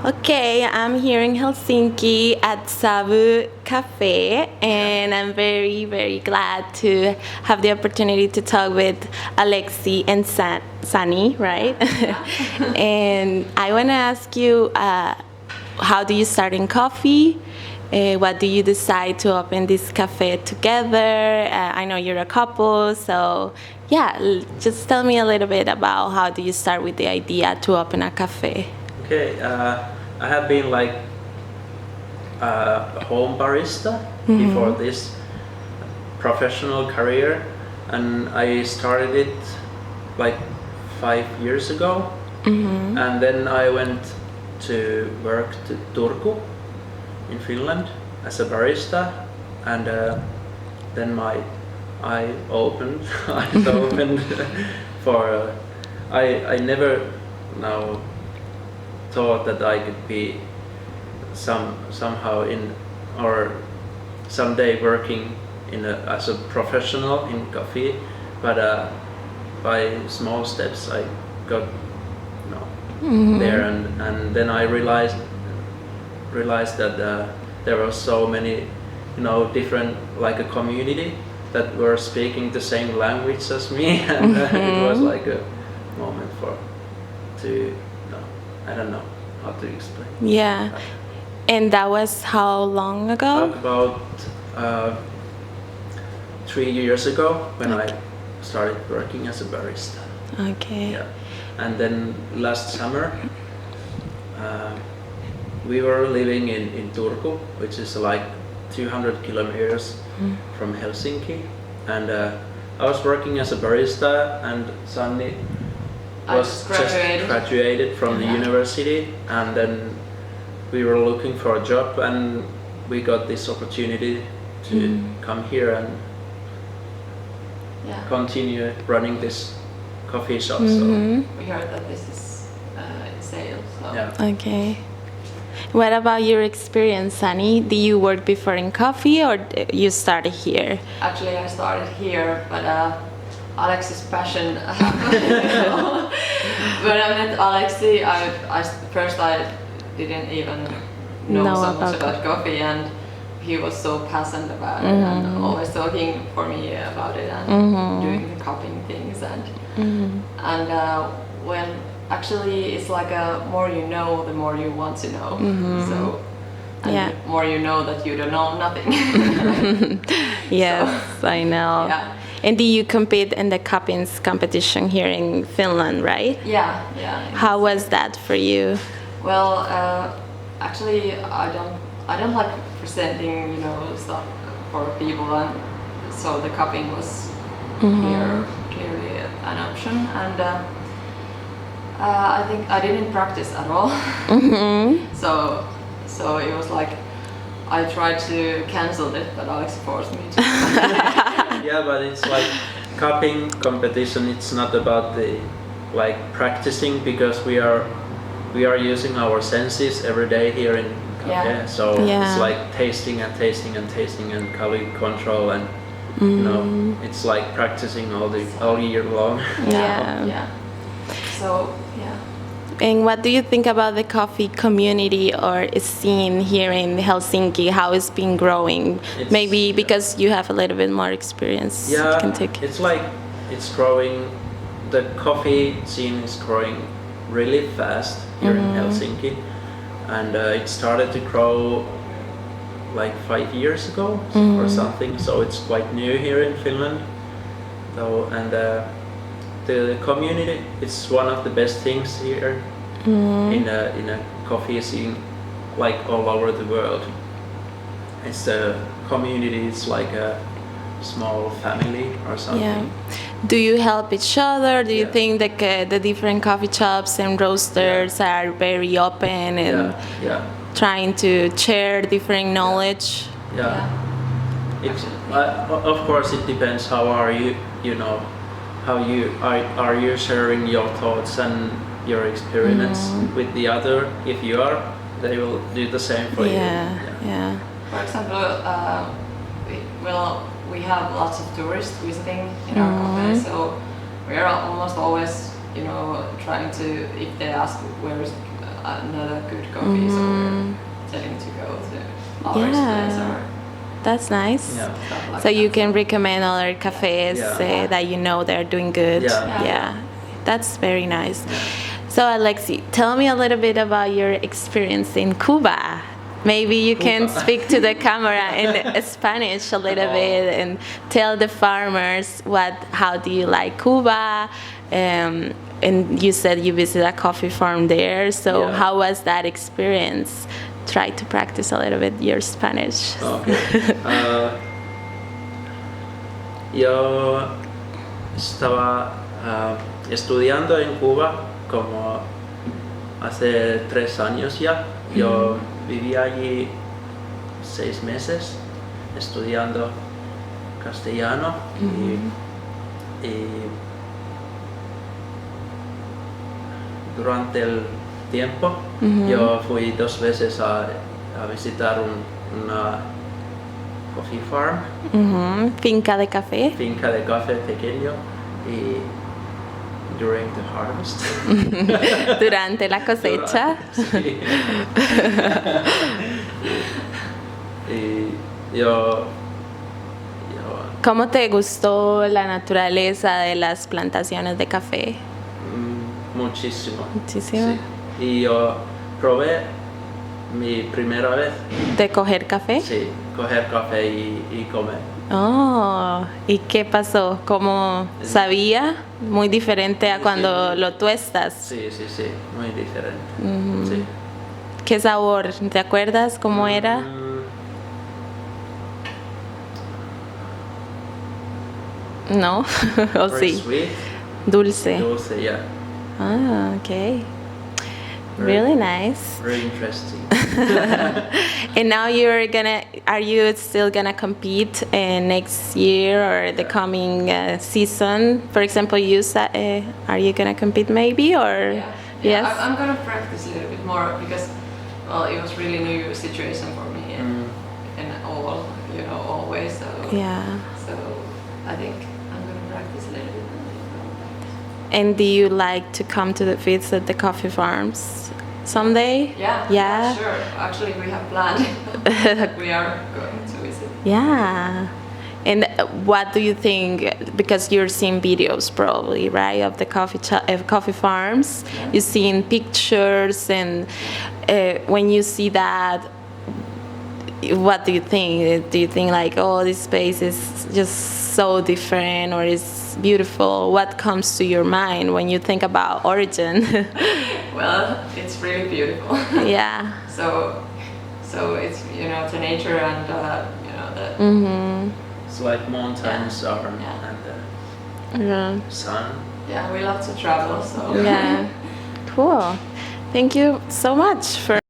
Okay, I'm here in Helsinki at Savy Cafe, and I'm very, very glad to have the opportunity to talk with Alexi and Sunny, right? And I want to ask you, how do you start in coffee? What do you decide to open this cafe together? I know you're a couple, so yeah, just tell me a little bit about how do you start with the idea to open a cafe? Okay, I have been like a home barista before this professional career, and I started it like 5 years ago, and then I went to work to Turku in Finland as a barista, and then my eye opened. eyes opened for I never now thought that I could be somehow in or someday working as a professional in coffee, but by small steps I got there, and then I realized that there were so many different, like a community that were speaking the same language as me, and it was like a moment to I don't know how to explain. Yeah. And that was how long ago? About 3 years ago when I started working as a barista. Okay. Yeah. And then last summer we were living in Turku, which is like 200 kilometers from Helsinki, and I was working as a barista, and Sanni was just graduated from the university, and then we were looking for a job, and we got this opportunity to come here and continue running this coffee shop. So we heard that this is in sales. So. yeah. Okay. What about your experience, Sunny? Did you work before in coffee or you started here? Actually, I started here, but Alex's passion. When I met Alexi, I didn't even know so much about coffee, and he was so passionate about it and always talking for me about it and doing the cupping things and when actually it's like more you know, the more you want to know. So the more you know that you don't know nothing. Yes, so, I know. Yeah. And do you compete in the cuppings competition here in Finland, right? Yeah. How was that for you? Well, actually, I don't like presenting, stuff for people, and so the cupping was here clearly an option, and I think I didn't practice at all. So it was like I tried to cancel it, but Alex forced me to. Yeah, but it's like cupping competition. It's not about the practicing, because we are using our senses every day here in cafe. Yeah. So it's like tasting and tasting and tasting and quality control, and it's like practicing all year long. Yeah. So yeah. And what do you think about the coffee community or scene here in Helsinki? How it's been growing? Maybe because you have a little bit more experience. Yeah, you can take. It's growing. The coffee scene is growing really fast here in Helsinki, and it started to grow like 5 years ago or something. So it's quite new here in Finland. So the community is one of the best things here in a coffee scene, like all over the world. It's the community. It's like a small family or something. Yeah. Do you help each other? Do you think that the different coffee shops and roasters are very open and trying to share different knowledge? Yeah. Of course, it depends. How are you? How are you sharing your thoughts and your experience with the other? If you are, they will do the same for you. Yeah. For example, we have lots of tourists visiting in our company, so we are almost always, trying to, if they ask where is another good coffee, so we're telling to go to ours place or That's nice. Yeah. stuff like So you that. can recommend other cafes Yeah. that you know they're doing good. Yeah. That's very nice. So Alexi, tell me a little bit about your experience in Cuba. Maybe you can Cuba. speak to the camera in Spanish a little bit and tell the farmers how do you like Cuba? And you said you visited a coffee farm there. So Yeah. how was that experience? Try to practice a little bit your Spanish. Okay. Yo estaba estudiando en Cuba como hace 3 años ya. Yo viví allí 6 meses estudiando castellano y durante el tiempo yo fui 2 veces a visitar una coffee farm, Finca de café. finca de café pequeño y during the harvest. Durante la cosecha. Sí. Y yo ¿Cómo te gustó la naturaleza de las plantaciones de café? muchísimo. Muchísimo. Sí. Y yo probé mi primera vez, ¿De coger café? sí, coger café y comer. Oh, ¿y qué pasó? ¿Cómo sabía? Muy diferente a cuando lo tuestas. Sí, muy diferente. Sí. ¿Qué sabor? ¿Te acuerdas cómo era? No, o Very sí. sweet, Dulce. dulce, yeah. Ah, okay. Really nice. Very interesting. And now are you still gonna compete next year or the coming season? For example, are you gonna compete maybe or? Yeah. Yes. I'm gonna practice a little bit more because, well, it was really new situation for me in all ways. So Yeah. So I think I'm gonna practice a little bit. And do you like to come to visit the coffee farms someday? Yeah, sure. Actually, we have planned that we are going to visit. Yeah. And what do you think? Because you're seeing videos probably, right, of the coffee farms. Yeah. You're seeing pictures, and when you see that, what do you think? Do you think like, oh, this space is just so different, or is beautiful? What comes to your mind when you think about origin? Well, it's really beautiful. Yeah. So it's the nature and the. It's like mountains and Yeah. sun. Yeah, we love to travel, so. Yeah. Cool. Thank you so much for